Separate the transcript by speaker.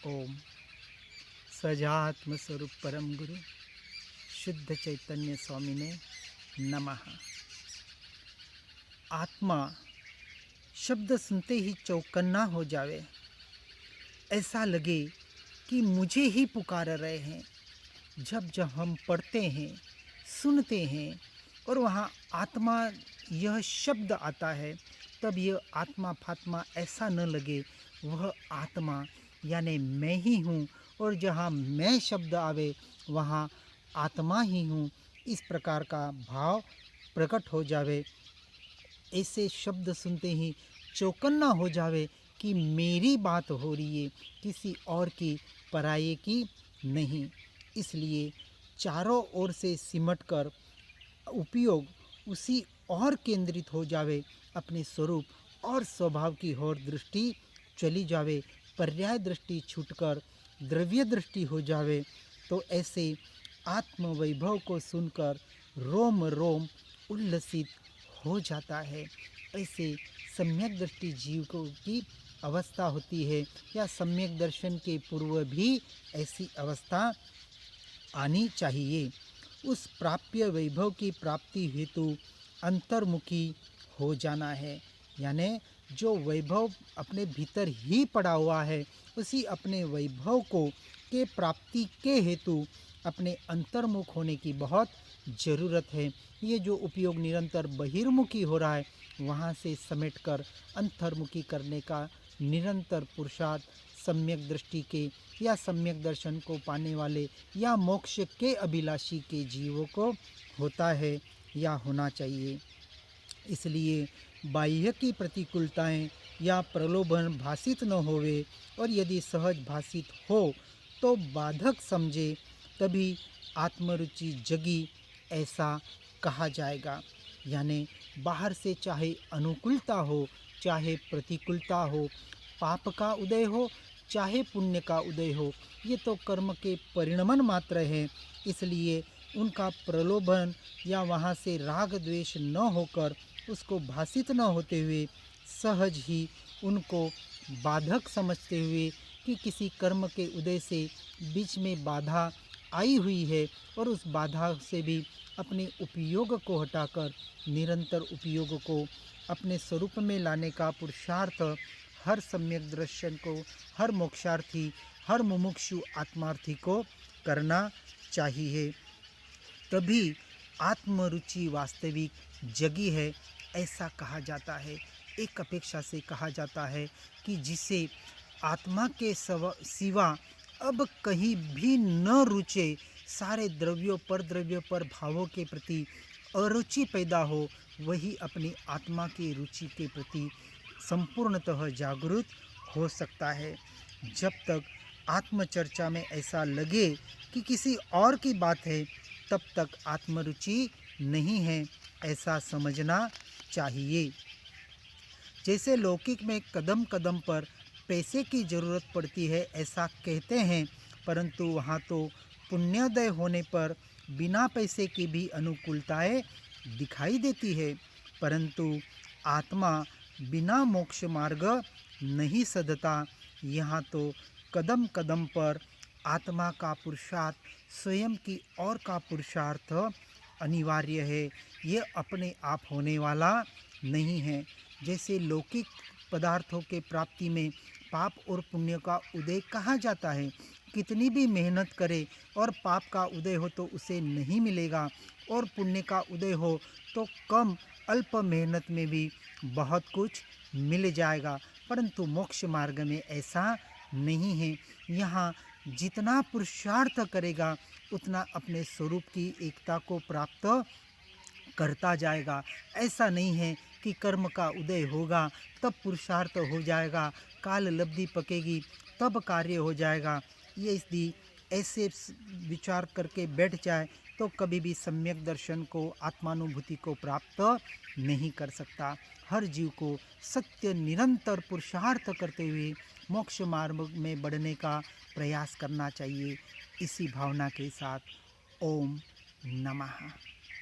Speaker 1: ओम सजात्म स्वरूप परम गुरु शुद्ध चैतन्य स्वामी ने नमः। आत्मा शब्द सुनते ही चौकन्ना हो जावे, ऐसा लगे कि मुझे ही पुकार रहे हैं। जब जब हम पढ़ते हैं, सुनते हैं और वहाँ आत्मा यह शब्द आता है, तब यह आत्मा फात्मा ऐसा न लगे। वह आत्मा यानी मैं ही हूँ, और जहाँ मैं शब्द आवे वहाँ आत्मा ही हूँ, इस प्रकार का भाव प्रकट हो जावे। ऐसे शब्द सुनते ही चौकन्ना हो जावे कि मेरी बात हो रही है, किसी और की, पराये की नहीं। इसलिए चारों ओर से सिमटकर उपयोग उसी और केंद्रित हो जावे, अपने स्वरूप और स्वभाव की ओर दृष्टि चली जावे, पर्याय दृष्टि छूटकर द्रव्य दृष्टि हो जावे। तो ऐसे आत्म वैभव को सुनकर रोम रोम उल्लसित हो जाता है। ऐसे सम्यक दृष्टि जीव को की अवस्था होती है, या सम्यक दर्शन के पूर्व भी ऐसी अवस्था आनी चाहिए। उस प्राप्य वैभव की प्राप्ति हेतु अंतर्मुखी हो जाना है, यानी जो वैभव अपने भीतर ही पड़ा हुआ है, उसी अपने वैभव को के प्राप्ति के हेतु अपने अंतर्मुख होने की बहुत ज़रूरत है। ये जो उपयोग निरंतर बहिर्मुखी हो रहा है, वहाँ से समेटकर अंतर्मुखी करने का निरंतर पुरुषार्थ सम्यक दृष्टि के या सम्यक दर्शन को पाने वाले या मोक्ष के अभिलाषी के जीवों को होता है या होना चाहिए। इसलिए बाह्य की प्रतिकूलताएं या प्रलोभन भाषित न होवे, और यदि सहज भाषित हो तो बाधक समझे, तभी आत्मरुचि जगी ऐसा कहा जाएगा। यानी बाहर से चाहे अनुकूलता हो, चाहे प्रतिकूलता हो, पाप का उदय हो चाहे पुण्य का उदय हो, ये तो कर्म के परिणमन मात्र हैं। इसलिए उनका प्रलोभन या वहाँ से राग द्वेष न होकर, उसको भाषित न होते हुए, सहज ही उनको बाधक समझते हुए कि किसी कर्म के उदय से बीच में बाधा आई हुई है, और उस बाधा से भी अपने उपयोग को हटाकर निरंतर उपयोग को अपने स्वरूप में लाने का पुरुषार्थ हर सम्यक दर्शन को, हर मोक्षार्थी, हर मुमुक्षु आत्मार्थी को करना चाहिए। तभी आत्मरुचि वास्तविक जगी है, ऐसा कहा जाता है। एक अपेक्षा से कहा जाता है कि जिसे आत्मा के सिवा अब कहीं भी न रुचे, सारे द्रव्यों पर भावों के प्रति अरुचि पैदा हो, वही अपनी आत्मा की रुचि के प्रति संपूर्णतः जागरूक हो सकता है। जब तक आत्मचर्चा में ऐसा लगे कि किसी और की बात है, तब तक आत्मरुचि नहीं है, ऐसा समझना चाहिए। जैसे लौकिक में कदम कदम पर पैसे की ज़रूरत पड़ती है, ऐसा कहते हैं, परंतु वहाँ तो पुण्योदय होने पर बिना पैसे की भी अनुकूलताएं दिखाई देती है। परंतु आत्मा बिना मोक्ष मार्ग नहीं सधता। यहाँ तो कदम कदम पर आत्मा का पुरुषार्थ स्वयं की ओर का पुरुषार्थ अनिवार्य है, ये अपने आप होने वाला नहीं है। जैसे लौकिक पदार्थों के प्राप्ति में पाप और पुण्य का उदय कहा जाता है, कितनी भी मेहनत करे और पाप का उदय हो तो उसे नहीं मिलेगा, और पुण्य का उदय हो तो कम अल्प मेहनत में भी बहुत कुछ मिल जाएगा। परंतु मोक्ष मार्ग में ऐसा नहीं है। यहाँ जितना पुरुषार्थ करेगा, उतना अपने स्वरूप की एकता को प्राप्त करता जाएगा। ऐसा नहीं है कि कर्म का उदय होगा तब पुरुषार्थ हो जाएगा, काल लब्धि पकेगी तब कार्य हो जाएगा। ये यदि ऐसे विचार करके बैठ जाए तो कभी भी सम्यक दर्शन को, आत्मानुभूति को प्राप्त नहीं कर सकता। हर जीव को सत्य निरंतर पुरुषार्थ करते हुए मोक्ष मार्ग में बढ़ने का प्रयास करना चाहिए। इसी भावना के साथ ओम नमः।